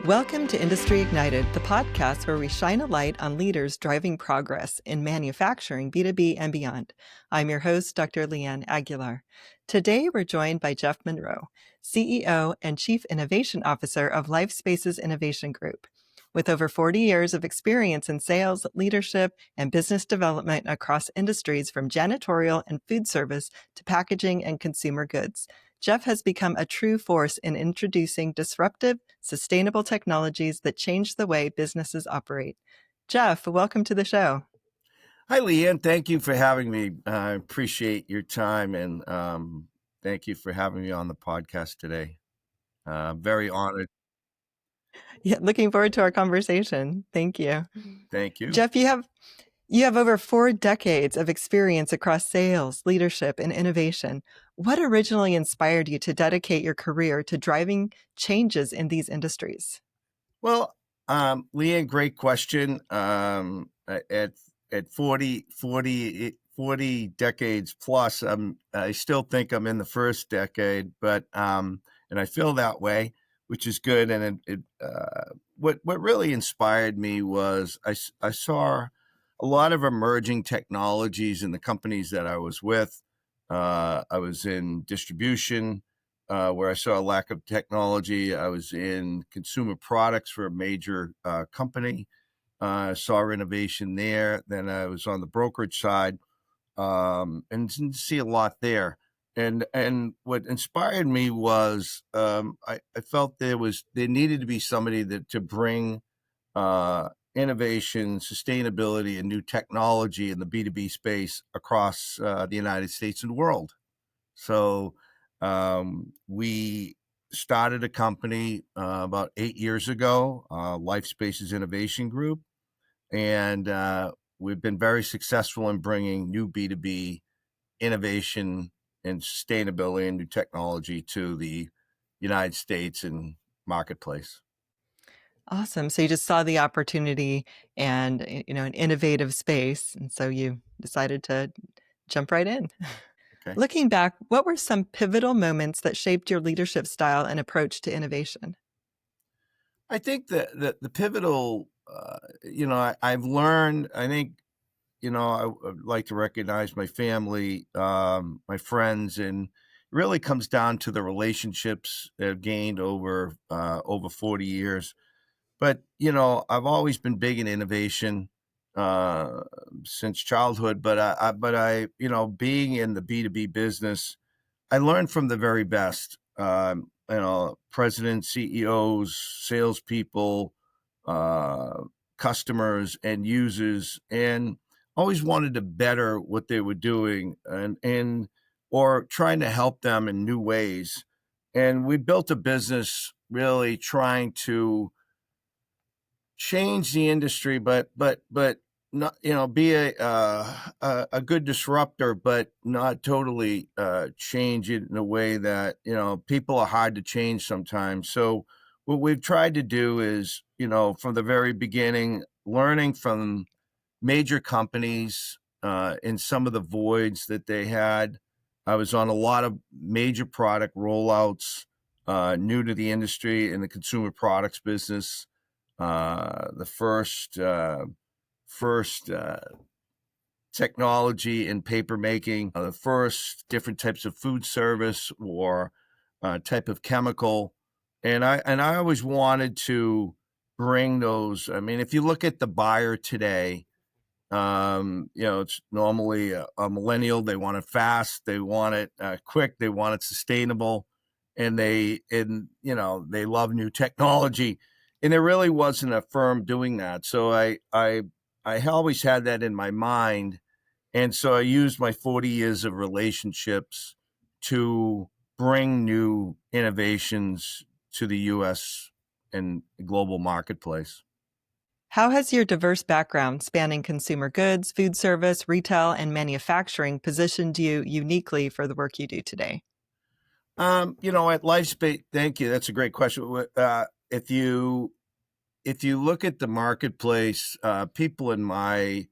Welcome to Industry Ignited, the podcast where we shine a light on leaders driving progress in manufacturing, B2B, and beyond. I'm your host, Dr. Leeanne Aguilar. Today, we're joined by Jeff Munroe, CEO and Chief Innovation Officer of LifeSpaces Innovation Group. With over 40 years of experience in sales, leadership, and business development across industries from janitorial and food service to packaging and consumer goods, Jeff has become a true force in introducing disruptive, sustainable technologies that change the way businesses operate. Jeff, welcome to the show. Hi, Leanne. Thank you for having me. I appreciate your time, and thank you for having me on the podcast today. Very honored. Yeah, looking forward to our conversation. Thank you. Thank you. Jeff, you have over 4 decades of experience across sales, leadership, and innovation. What originally inspired you to dedicate your career to driving changes in these industries? Well, Leanne, great question. At 40 decades plus, I still think I'm in the first decade, but and I feel that way, which is good. And what really inspired me was I saw a lot of emerging technologies in the companies that I was with. I was in distribution, where I saw a lack of technology. I was in consumer products for a major company. Saw innovation there. Then I was on the brokerage side, and didn't see a lot there. And what inspired me was I felt there needed to be somebody to bring innovation, sustainability, and new technology in the B2B space across the United States and world. So we started a company about 8 years ago, LifeSpaces Innovation Group, and we've been very successful in bringing new B2B innovation and sustainability and new technology to the United States and marketplace. Awesome. So you just saw the opportunity and, an innovative space. And so you decided to jump right in. Okay. Looking back, what were some pivotal moments that shaped your leadership style and approach to innovation? I think that the pivotal, I've learned, I think, I would like to recognize my family, my friends, and it really comes down to the relationships that I've gained over 40 years. But, I've always been big in innovation since childhood. But I, being in the B2B business, I learned from the very best. Presidents, CEOs, salespeople, customers, and users, and always wanted to better what they were doing and or trying to help them in new ways. And we built a business really trying to change the industry, but not, be a good disruptor, but not totally change it in a way that, people are hard to change sometimes. So what we've tried to do is, from the very beginning, learning from major companies in some of the voids that they had. I was on a lot of major product rollouts, new to the industry in the consumer products business. The first technology in paper making, the first different types of food service or type of chemical, and I always wanted to bring those. I mean, if you look at the buyer today, it's normally a millennial. They want it fast, they want it quick, they want it sustainable, and they love new technology. And there really wasn't a firm doing that. So I always had that in my mind. And so I used my 40 years of relationships to bring new innovations to the U.S. and global marketplace. How has your diverse background spanning consumer goods, food service, retail, and manufacturing positioned you uniquely for the work you do today? At LifeSpace, thank you. That's a great question. If you look at the marketplace, people in my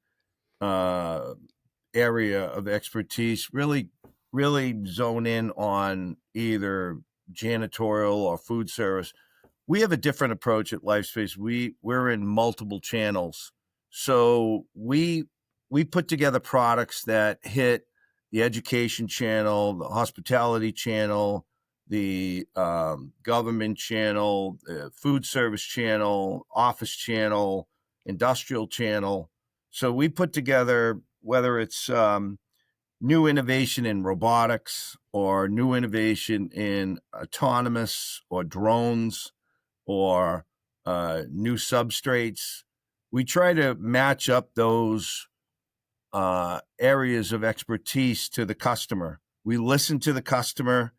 area of expertise really zone in on either janitorial or food service. we have a different approach at LifeSpace. We're in multiple channels, so we put together products that hit the education channel, the hospitality channel, the government channel, the food service channel, office channel, industrial channel. So we put together whether it's new innovation in robotics or new innovation in autonomous or drones or new substrates. We try to match up those areas of expertise to the customer. We listen to the customer.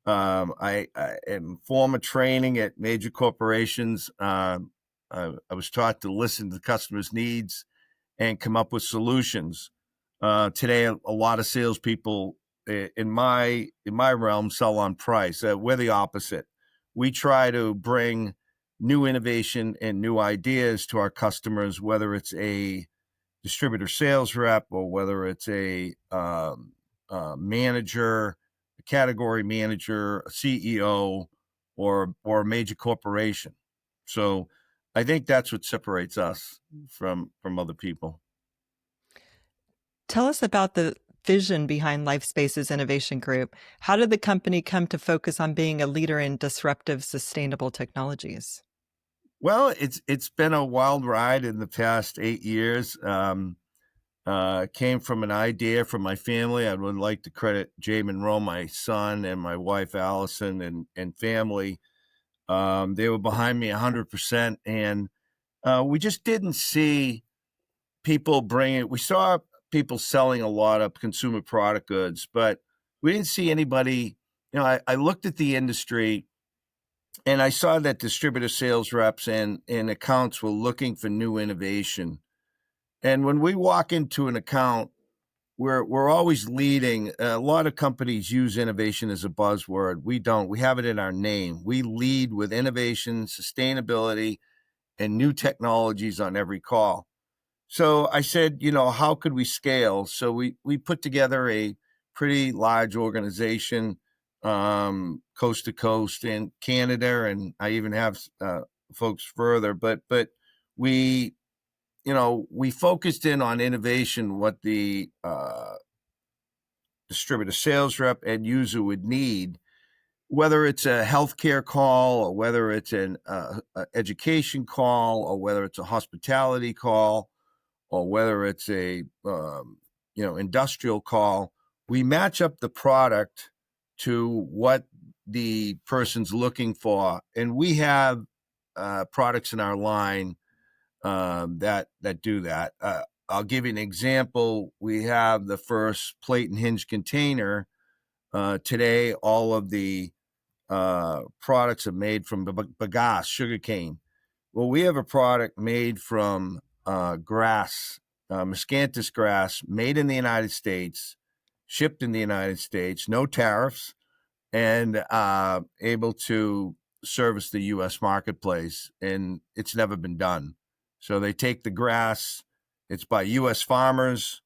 I am former training at major corporations. I was taught to listen to the customer's needs and come up with solutions. Today, a lot of salespeople in my realm sell on price. We're the opposite. We try to bring new innovation and new ideas to our customers, whether it's a distributor sales rep or whether it's a manager, a category manager, a CEO, or a major corporation. So I think that's what separates us from other people. Tell us about the vision behind LifeSpaces Innovation Group. How did the company come to focus on being a leader in disruptive, sustainable technologies? Well, it's been a wild ride in the past 8 years. Came from an idea from my family. I would like to credit Jeff Munroe, my son, and my wife Allison, and family. They were behind me 100%, and we just didn't see people bringing. We saw people selling a lot of consumer product goods, but we didn't see anybody. I looked at the industry and I saw that distributor sales reps and accounts were looking for new innovation. And when we walk into an account, we're always leading. A lot of companies use innovation as a buzzword. We don't. We have it in our name. We lead with innovation, sustainability, and new technologies on every call. So I said, how could we scale? So we put together a pretty large organization, coast to coast in Canada, and I even have folks further. But we we focused in on innovation, what the distributor sales rep and user would need, whether it's a healthcare call or whether it's an education call or whether it's a hospitality call or whether it's a industrial call. We match up the product to what the person's looking for, and we have products in our line that do that. I'll give you an example. We have the first plate and hinge container. Today, all of the products are made from bagasse, sugarcane. Well, we have a product made from grass, miscanthus grass, made in the United States, shipped in the United States, no tariffs, and able to service the U.S. marketplace. And it's never been done. So they take the grass, it's by U.S. farmers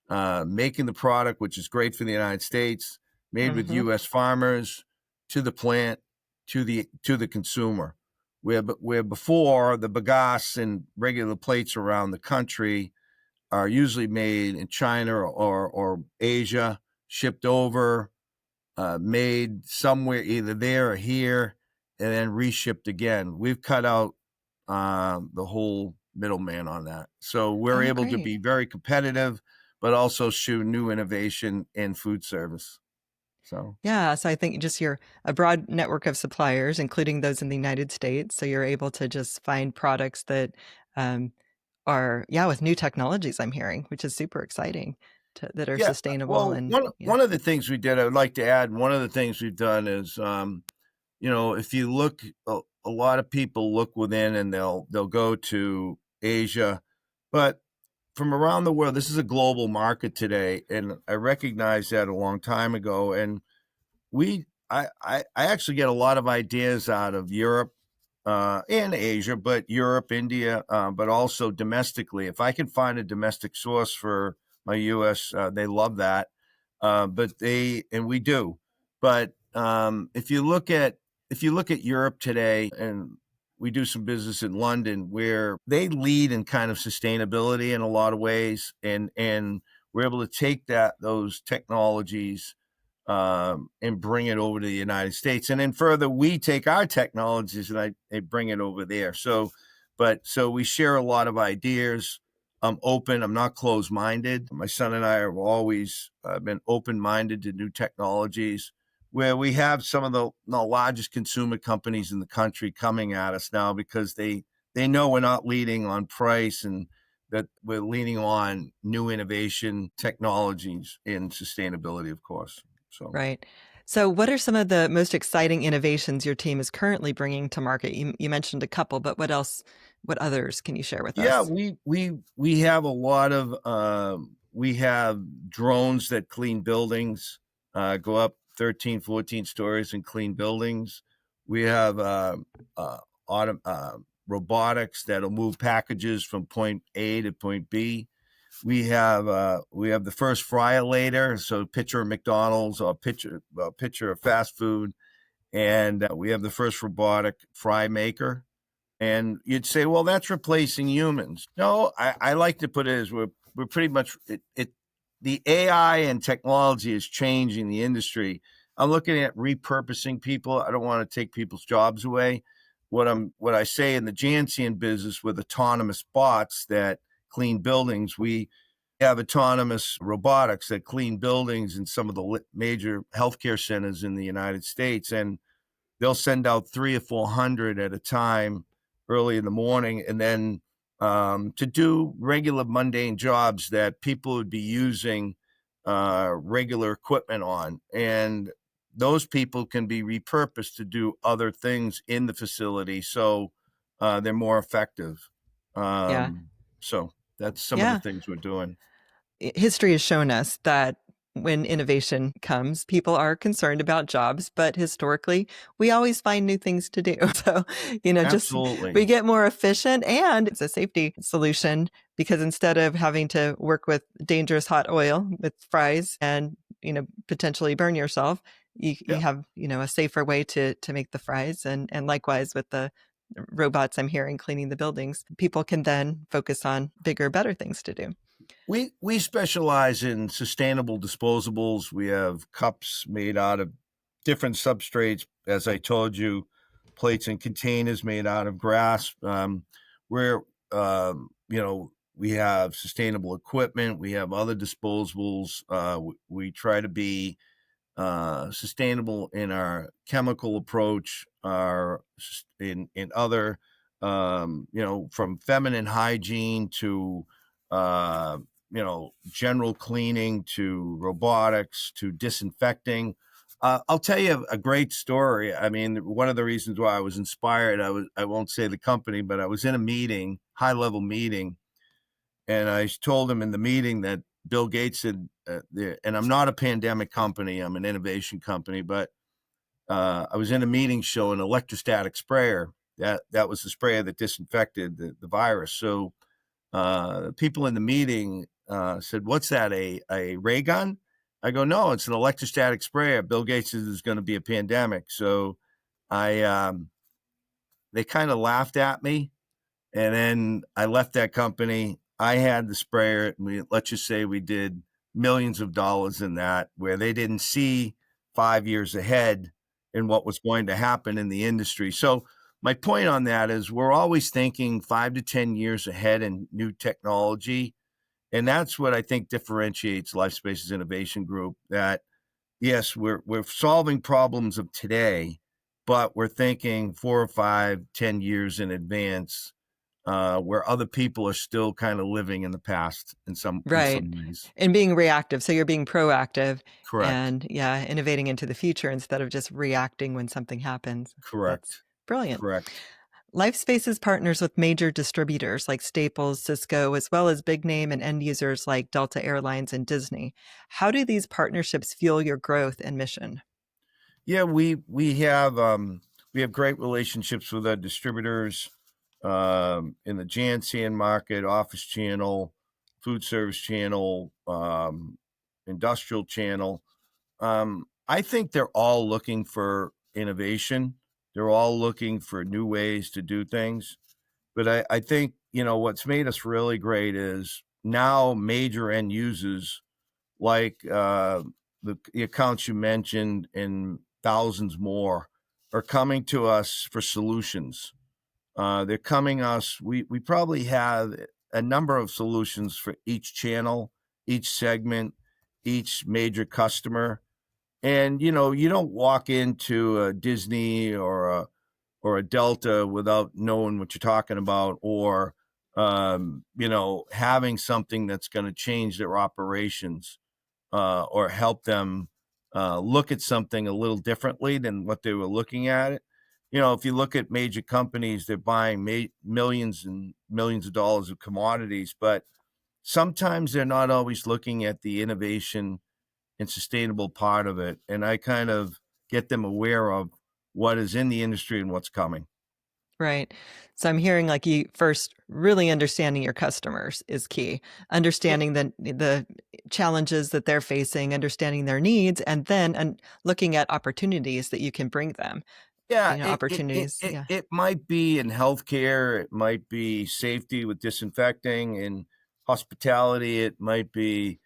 making the product, which is great for the United States, made with Mm-hmm. U.S. farmers to the plant, to the consumer. Where before the bagasse and regular plates around the country are usually made in China or Asia, shipped over, made somewhere either there or here, and then reshipped again. We've cut out the whole middleman on that. So we're Oh, able to great. be very competitive, but also show new innovation in food service. So Yeah, so I think just you're a broad network of suppliers, including those in the United States, so you're able to just find products that, um, are with new technologies I'm hearing, which is super exciting that are yeah, sustainable well, and yeah. one of the things we did, I would like to add, one of the things we've done is, if you look, a lot of people look within and they'll go to Asia, but from around the world, this is a global market today, and I recognized that a long time ago. And I actually get a lot of ideas out of Europe and Asia, but Europe, India, but also domestically. If I can find a domestic source for my U.S., they love that. And we do. But if you look at Europe today, and we do some business in London where they lead in kind of sustainability in a lot of ways, and we're able to take those technologies and bring it over to the United States. And then further, we take our technologies and I bring it over there. So we share a lot of ideas. I'm open. I'm not closed-minded. My son and I have always been open-minded to new technologies, where we have some of the largest consumer companies in the country coming at us now because they know we're not leading on price, and that we're leaning on new innovation technologies in sustainability, of course. So, Right. So, what are some of the most exciting innovations your team is currently bringing to market? You mentioned a couple, but what else? What others can you share with yeah, us? we have a lot of we have drones that clean buildings, go up 13, 14 stories and clean buildings. We have robotics that'll move packages from point A to point B. We have the first fryer-later, so picture of McDonald's or picture of fast food, and we have the first robotic fry maker. And you'd say, well, that's replacing humans. No, I like to put it as we're pretty much the AI and technology is changing the industry. I'm looking at repurposing people. I don't want to take people's jobs away. What I say in the Jansian business with autonomous bots that clean buildings, we have autonomous robotics that clean buildings in some of the major healthcare centers in the United States, and they'll send out 300 or 400 at a time early in the morning, and then to do regular mundane jobs that people would be using regular equipment on. And those people can be repurposed to do other things in the facility, so they're more effective. Yeah. So that's some of the Yeah. things we're doing. History has shown us that when innovation comes, people are concerned about jobs, but historically, we always find new things to do. So, just we Absolutely. get more efficient, and it's a safety solution because instead of having to work with dangerous hot oil with fries and, potentially burn yourself, you Yeah. have, a safer way to make the fries. And likewise with the robots I'm hearing cleaning the buildings, people can then focus on bigger, better things to do. We specialize in sustainable disposables. We have cups made out of different substrates, as I told you, plates and containers made out of grass. Where we have sustainable equipment. We have other disposables. We try to be sustainable in our chemical approach, our in other from feminine hygiene to general cleaning to robotics to disinfecting. I'll tell you a great story. I mean, one of the reasons why I was inspired, I won't say the company, but I was in a meeting, high level meeting, and I told him in the meeting that Bill Gates said, and I'm not a pandemic company, I'm an innovation company, but I was in a meeting showing an electrostatic sprayer. That was the sprayer that disinfected the virus. So people in the meeting said, "What's that? A ray gun?" I go, "No, it's an electrostatic sprayer. Bill Gates says there's going to be a pandemic." So I they kind of laughed at me, and then I left that company. I had the sprayer. Let's just say we did millions of dollars in that, where they didn't see 5 years ahead in what was going to happen in the industry. So my point on that is we're always thinking 5 to 10 years ahead in new technology. And that's what I think differentiates LifeSpaces Innovation Group, that yes, we're solving problems of today, but we're thinking 4 or 5, 10 years in advance, where other people are still kind of living in the past in Right. some ways. And being reactive. So you're being proactive Correct. and, yeah, innovating into the future instead of just reacting when something happens. That's Correct. brilliant. Correct. LifeSpaces partners with major distributors like Staples, Cisco, as well as big name and end users like Delta Airlines and Disney. How do these partnerships fuel your growth and mission? Yeah, we have great relationships with our distributors in the Jansian market, office channel, food service channel, industrial channel. I think they're all looking for innovation. They're all looking for new ways to do things. But I think, what's made us really great is now major end users like the accounts you mentioned and thousands more are coming to us for solutions. They're coming us. We probably have a number of solutions for each channel, each segment, each major customer. And you don't walk into a Disney or a Delta without knowing what you're talking about, or having something that's going to change their operations or help them look at something a little differently than what they were looking at it. If you look at major companies, they're buying millions and millions of dollars of commodities, but sometimes they're not always looking at the innovation and sustainable part of it. And I kind of get them aware of what is in the industry and what's coming. Right. So I'm hearing like you first really understanding your customers is key. Understanding the challenges that they're facing, understanding their needs, and then looking at opportunities that you can bring them. Yeah, it Opportunities. it Yeah. it might be in healthcare, it might be safety with disinfecting, in hospitality, it might be,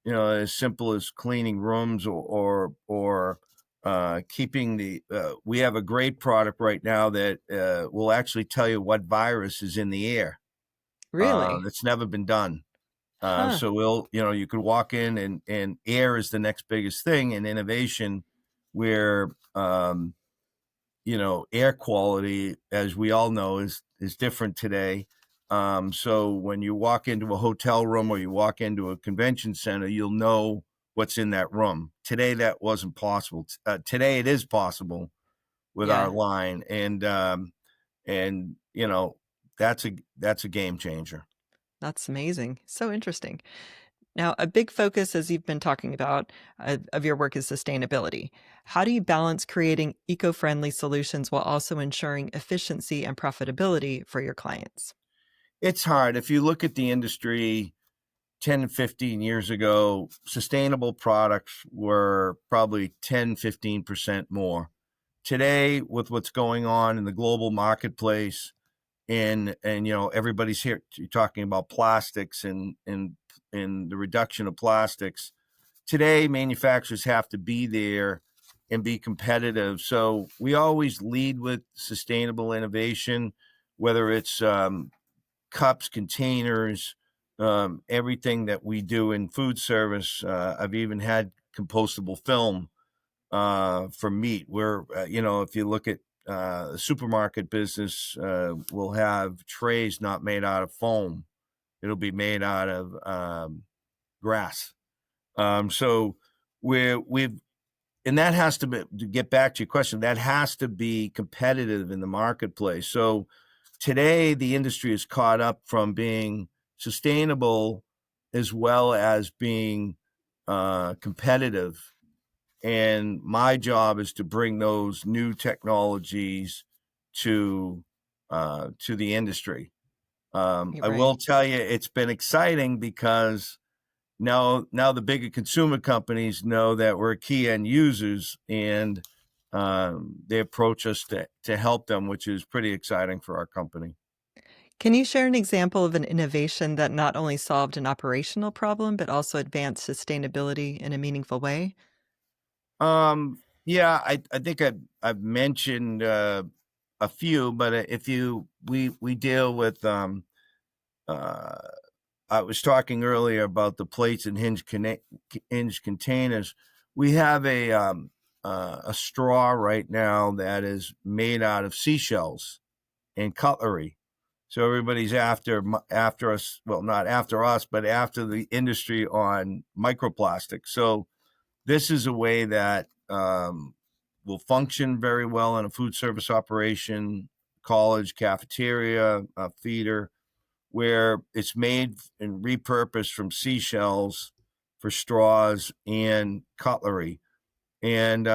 as simple as cleaning rooms or keeping the we have a great product right now that will actually tell you what virus is in the air. Really? That's never been done. Huh. So you could walk in and air is the next biggest thing in innovation where air quality, as we all know, is different today. So when you walk into a hotel room or you walk into a convention center, you'll know what's in that room. Today, that wasn't possible. Today, it is possible with our Yeah. line, and that's a game changer. That's amazing. So interesting. Now, a big focus, as you've been talking about, of your work is sustainability. How do you balance creating eco friendly solutions while also ensuring efficiency and profitability for your clients? It's hard if you look at the industry 10 to 15 years ago. Sustainable products were probably 10-15% more. Today, with what's going on in the global marketplace, and everybody's here talking about plastics and the reduction of plastics. Today, manufacturers have to be there and be competitive. So we always lead with sustainable innovation, whether it's cups, containers, everything that we do in food service. I've even had compostable film for meat, where, if you look at the supermarket business, will have trays not made out of foam. It'll be made out of grass. So we've and that has to get back to your question, that has to be competitive in the marketplace. So today, the industry is caught up from being sustainable as well as being competitive. And my job is to bring those new technologies to the industry. You're I right. will tell you, it's been exciting because now the bigger consumer companies know that we're key end users, and they approach us to help them, which is pretty exciting for our company. Can you share an example of an innovation that not only solved an operational problem, but also advanced sustainability in a meaningful way? Yeah, I think I've mentioned a few, but if you we deal with uh, I was talking earlier about the plates and hinge containers. We have a straw right now that is made out of seashells and cutlery. So everybody's after us. Well, not after us, but after the industry on microplastics. So this is a way that will function very well in a food service operation, college cafeteria, feeder, where it's made and repurposed from seashells for straws and cutlery. And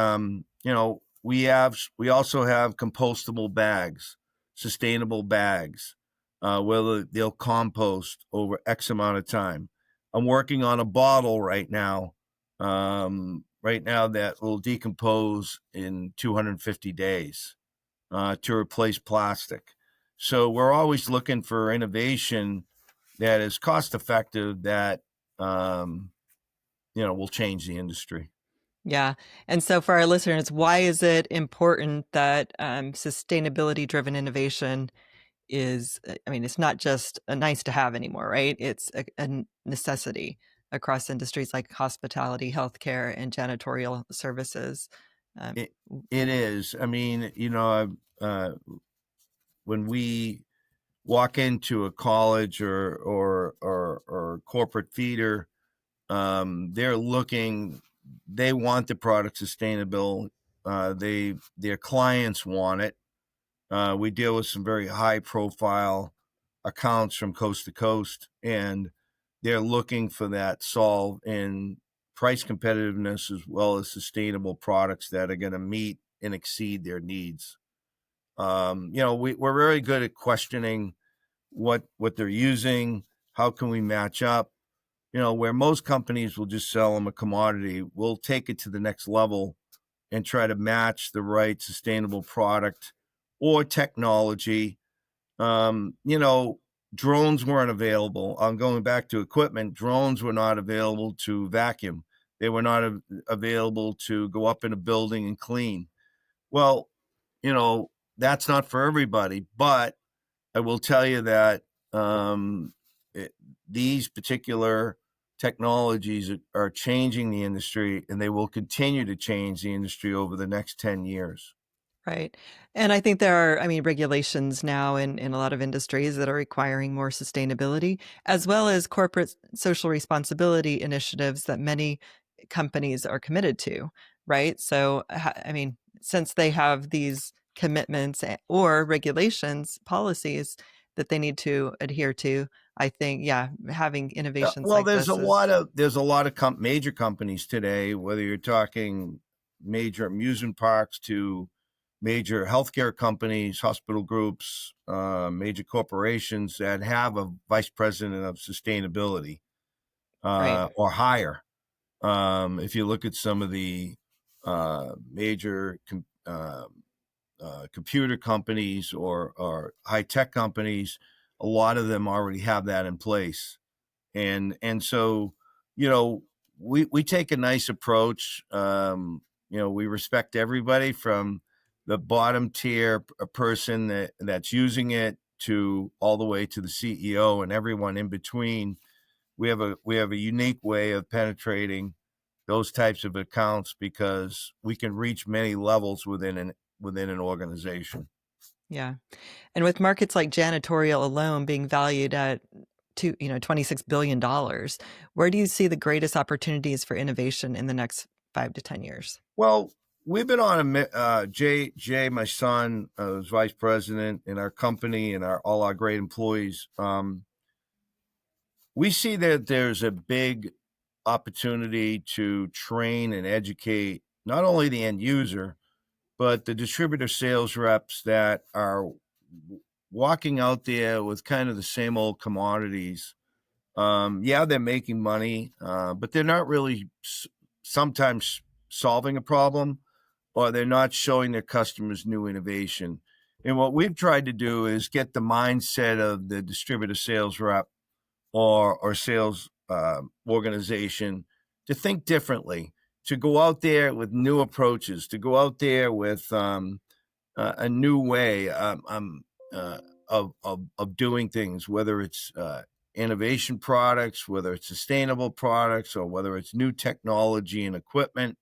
we also have compostable bags, sustainable bags, where they'll compost over X amount of time. I'm working on a bottle right now. Right now, that will decompose in 250 days. to replace plastic. So we're always looking for innovation that is cost effective that will change the industry. Yeah. And so for our listeners, why is it important that sustainability driven innovation is, I mean, it's not just a nice to have anymore, right? It's a necessity across industries like hospitality, healthcare, and janitorial services. Um, It it is. I mean, when we walk into a college or corporate feeder, they're looking. They want the product sustainable. Their clients want it. We deal with some very high profile accounts from coast to coast, and they're looking for that solve in price competitiveness as well as sustainable products that are going to meet and exceed their needs. We're very good at questioning what they're using. How can we match up? Where most companies will just sell them a commodity, we'll take it to the next level and try to match the right sustainable product or technology. Um, you know, Drones weren't available. I'm going back to equipment. Drones were not available to vacuum. They were not available to go up in a building and clean. Well, that's not for everybody, but I will tell you that um, these particular technologies are changing the industry, and they will continue to change the industry over the next 10 years. Right. And I think there are, I mean, regulations now in a lot of industries that are requiring more sustainability, as well as corporate social responsibility initiatives that many companies are committed to, right? So, I mean, since they have these commitments or regulations, policies that they need to adhere to, I think, yeah, having innovations Well, like there's a this lot is of major companies today, whether you're talking major amusement parks to major healthcare companies, hospital groups, major corporations that have a vice president of sustainability right. or higher. If you look at some of the major computer companies or high tech companies, a lot of them already have that in place. And so you know we take a nice approach. We respect everybody from the bottom tier person that's using it to all the way to the CEO and everyone in between. We have a unique way of penetrating those types of accounts because we can reach many levels within an organization. Yeah. And with markets like janitorial alone being valued at $26 billion, where do you see the greatest opportunities for innovation in the next 5 to 10 years? Well, we've been on Jay, my son, is vice president in our company, and all our great employees. We see that there's a big opportunity to train and educate not only the end user, but the distributor sales reps that are walking out there with kind of the same old commodities. Yeah, they're making money, but they're not really sometimes solving a problem, or they're not showing their customers new innovation. And what we've tried to do is get the mindset of the distributor sales rep or sales organization to think differently, to go out there with new approaches, to go out there with a new way of doing things, whether it's innovation products, whether it's sustainable products, or whether it's new technology and equipment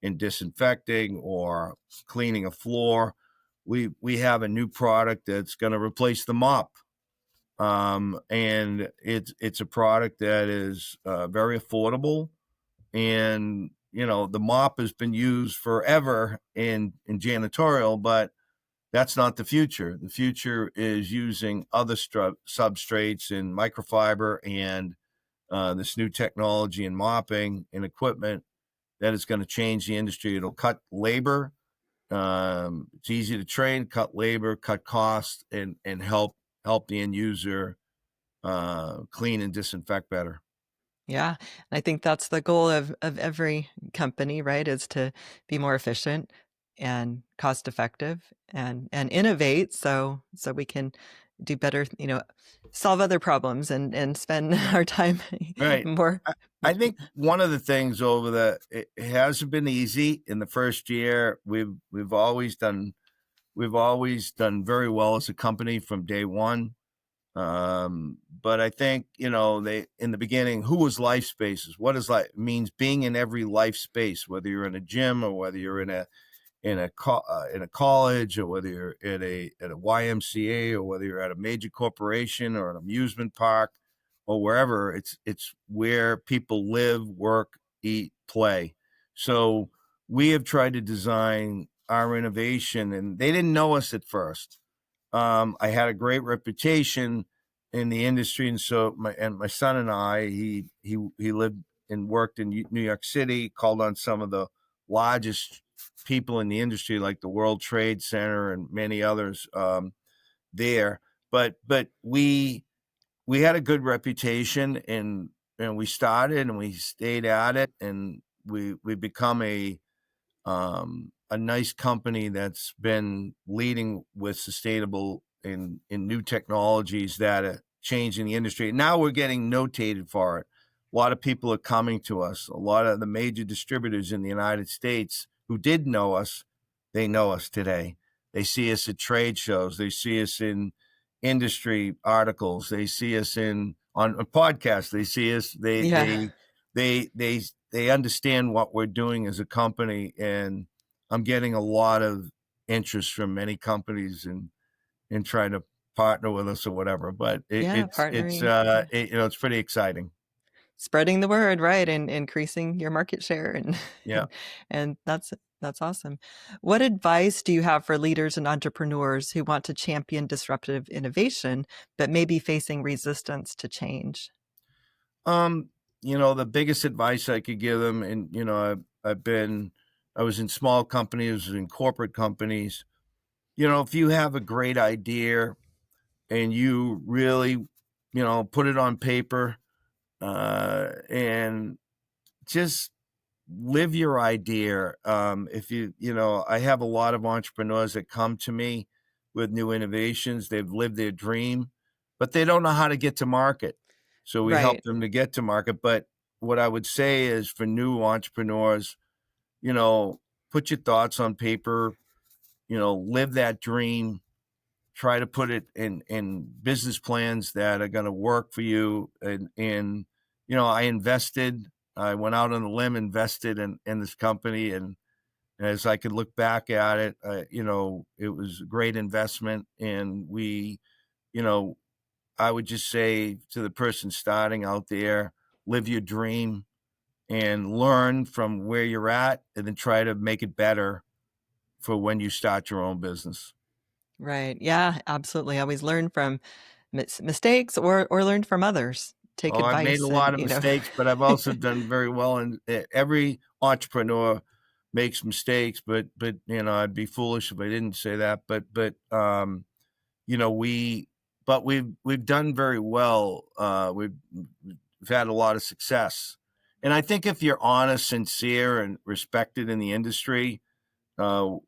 in disinfecting or cleaning a floor. We have a new product that's going to replace the mop, and it's a product that is very affordable. And the mop has been used forever in janitorial, but that's not the future. The future is using other substrates in microfiber and this new technology in mopping and equipment that is going to change the industry. It'll cut labor. It's easy to train, cut labor, cut costs, and help the end user clean and disinfect better. Yeah. And I think that's the goal of every company, right? Is to be more efficient, and cost effective and innovate so we can do better, solve other problems and spend our time Right. more. I think one of the things over it hasn't been easy in the first year. We've always done very well as a company from day one. But I think, they in the beginning, who was LifeSpaces? What is life means being in every life space, whether you're in a gym or whether you're in a college, or whether you're at a YMCA, or whether you're at a major corporation or an amusement park or wherever. It's where people live, work, eat, play. So we have tried to design our innovation, and they didn't know us at first. I had a great reputation in the industry, and so my son and I, he lived and worked in New York City, called on some of the largest people in the industry, like the World Trade Center and many others there. But we had a good reputation, and we started and we stayed at it, and we become a nice company that's been leading with sustainable in new technologies that are changing the industry. Now we're getting notated for it. A lot of people are coming to us. A lot of the major distributors in the United States who did know us, they know us today. They see us at trade shows. They see us in industry articles. They see us on a podcast. They see us. Yeah. They understand what we're doing as a company, and I'm getting a lot of interest from many companies in trying to partner with us or whatever. But Yeah, partnering. Yeah. it's pretty exciting. Spreading the word, right, and increasing your market share, and Yeah. and, and that's awesome. What advice do you have for leaders and entrepreneurs who want to champion disruptive innovation but may be facing resistance to change? Um, the biggest advice I could give them, and I was in small companies, in corporate companies. If you have a great idea and you really, put it on paper, and just live your idea. If I have a lot of entrepreneurs that come to me with new innovations. They've lived their dream, but they don't know how to get to market. So we help Right. them to get to market. But what I would say is, for new entrepreneurs, you know, put your thoughts on paper, live that dream, try to put it in business plans that are going to work for you. And I went out on a limb, invested in this company, and as I could look back at it, it was a great investment. And you know, I would just say to the person starting out there, live your dream and learn from where you're at, and then try to make it better for when you start your own business. Right. Yeah, absolutely. Always learn from mistakes or learn from others. Take Oh, I've made a advice lot and, of mistakes, but I've also done very well. And every entrepreneur makes mistakes, but I'd be foolish if I didn't say that. But you know, we we've done very well. We've had a lot of success, and I think if you're honest, sincere, and respected in the industry, I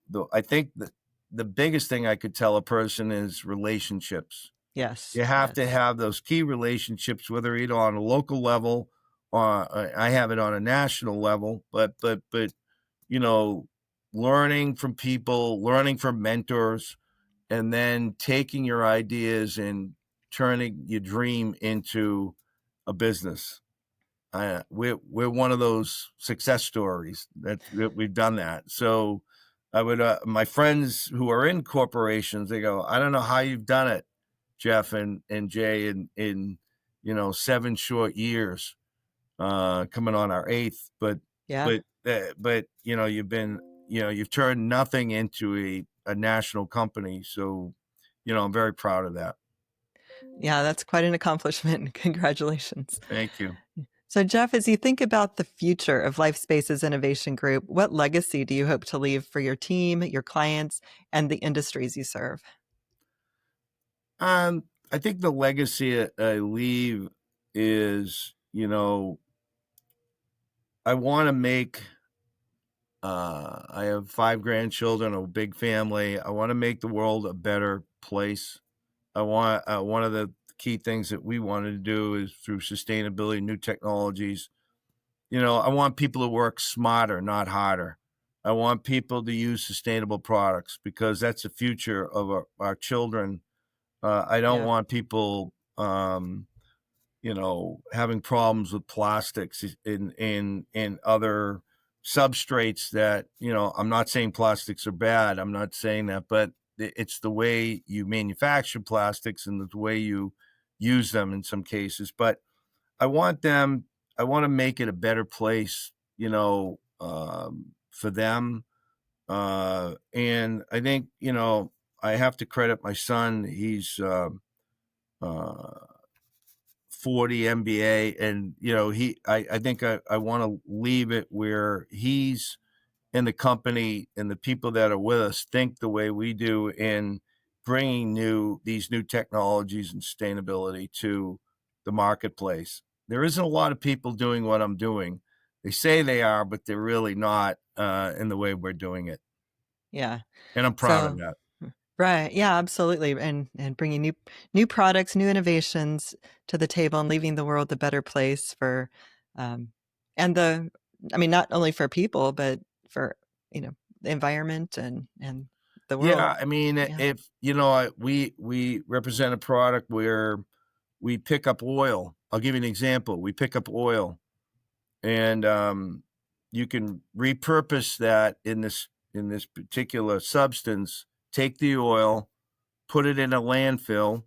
think the biggest thing I could tell a person is relationships. yes, You have to yes. have those key relationships, whether either on a local level or I have it on a national level. But you know, learning from people, learning from mentors, and then taking your ideas and turning your dream into a business. We're one of those success stories that we've done that. So I would my friends who are in corporations, they go, I don't know how you've done it, Jeff and Jay, in 7 short years, coming on our eighth. Yeah. But you've turned nothing into a national company. So I'm very proud of that. Yeah, that's quite an accomplishment. Congratulations. Thank you. So, Jeff, as you think about the future of LifeSpaces Innovation Group, what legacy do you hope to leave for your team, your clients, and the industries you serve? I think the legacy I leave is, I want to make I have 5 grandchildren, a big family. I want to make the world a better place. I want one of the key things that we wanted to do is through sustainability, new technologies. I want people to work smarter, not harder. I want people to use sustainable products because that's the future of our children. I don't Yeah. want people, having problems with plastics in other substrates that, I'm not saying plastics are bad. I'm not saying that, but it's the way you manufacture plastics and the way you use them in some cases. But I want to make it a better place, for them. And I think, I have to credit my son. He's, uh, 40 MBA, and I think I want to leave it where he's in the company and the people that are with us think the way we do in bringing these new technologies and sustainability to the marketplace. There isn't a lot of people doing what I'm doing. They say they are, but they're really not in the way we're doing it, Yeah. and I'm proud of So, that. right. Yeah, absolutely. And bringing new products, new innovations to the table and leaving the world a better place for, um, and I mean, not only for people, but for, the environment and the world. Yeah, I mean, Yeah. if we represent a product where we pick up oil. I'll give you an example. We pick up oil, and you can repurpose that in this particular substance. Take the oil, put it in a landfill,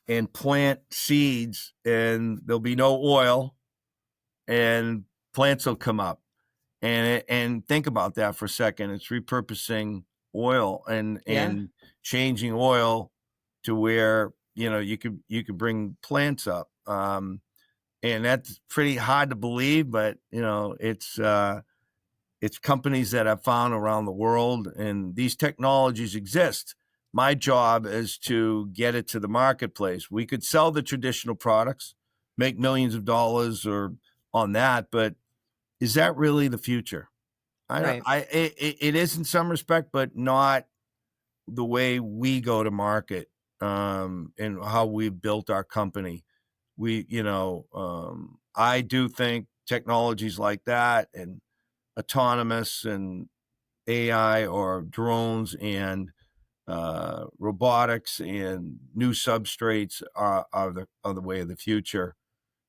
and plant seeds, and there'll be no oil, and plants will come up. And think about that for a second. It's repurposing oil and Yeah. changing oil to where you could bring plants up. And that's pretty hard to believe, but it's companies that I've found around the world, and these technologies exist. My job is to get it to the marketplace. We could sell the traditional products, make millions of dollars or on that, but is that really the future? I don't. Right. It is in some respect, but not the way we go to market, and how we've built our company. I do think technologies like that and autonomous and AI or drones and robotics and new substrates are the way of the future.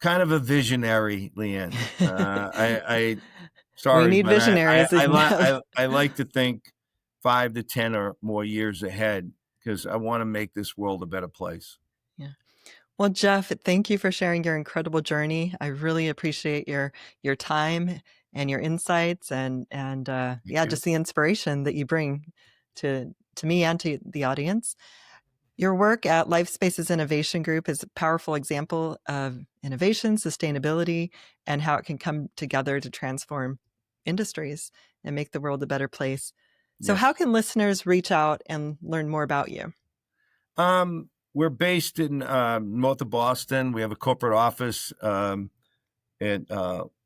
Kind of a visionary, Leanne. I We sorry, need but visionaries. I like to think 5 to 10 or more years ahead because I want to make this world a better place. Yeah. Well, Jeff, thank you for sharing your incredible journey. I really appreciate your time and your insights and Thank yeah, you. just the inspiration that you bring to me and to the audience. Your work at LifeSpaces Innovation Group is a powerful example of innovation, sustainability, and how it can come together to transform industries and make the world a better place. So, how Yes. can listeners reach out and learn more about you? We're based in north of Boston. We have a corporate office at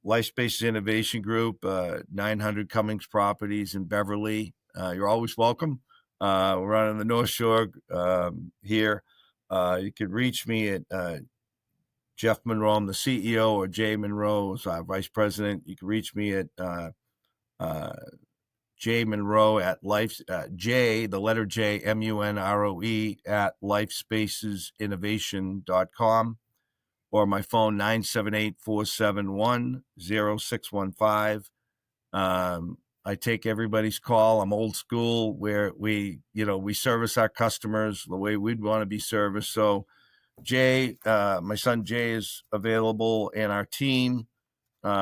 LifeSpaces Innovation Group, 900 Cummings Properties in Beverly. You're always welcome. We're on the North Shore here. You can reach me at Jeff Munroe, I'm the CEO, or Jay Munroe is our vice president. You can reach me at uh, Jay Munroe at J, the letter J, Munroe at lifespacesinnovation.com, or my phone 978-471-0615. I take everybody's call. I'm old school where we service our customers the way we'd want to be serviced. So Jay, my son Jay is available, and our team.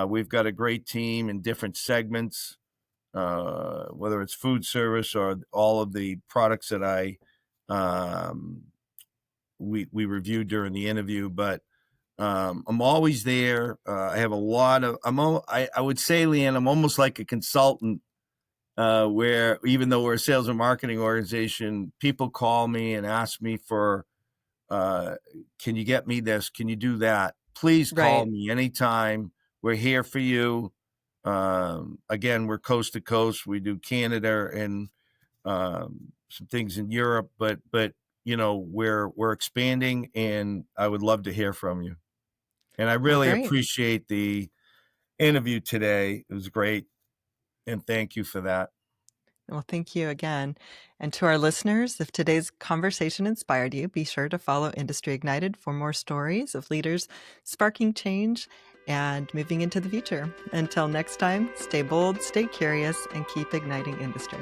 We've got a great team in different segments, whether it's food service or all of the products that um, we reviewed during the interview. But I'm always there. I have a lot of. I would say, Leanne, I'm almost like a consultant. Where even though we're a sales and marketing organization, people call me and ask me for, can you get me this? Can you do that? Please call Right. me anytime. We're here for you. Again, we're coast to coast. We do Canada and some things in Europe, but we're expanding, and I would love to hear from you. And I Well, really great. appreciate the interview today. It was great, and thank you for that. Well, thank you again. And to our listeners, if today's conversation inspired you, be sure to follow Industry Ignited for more stories of leaders sparking change and moving into the future. Until next time, stay bold, stay curious, and keep igniting industry.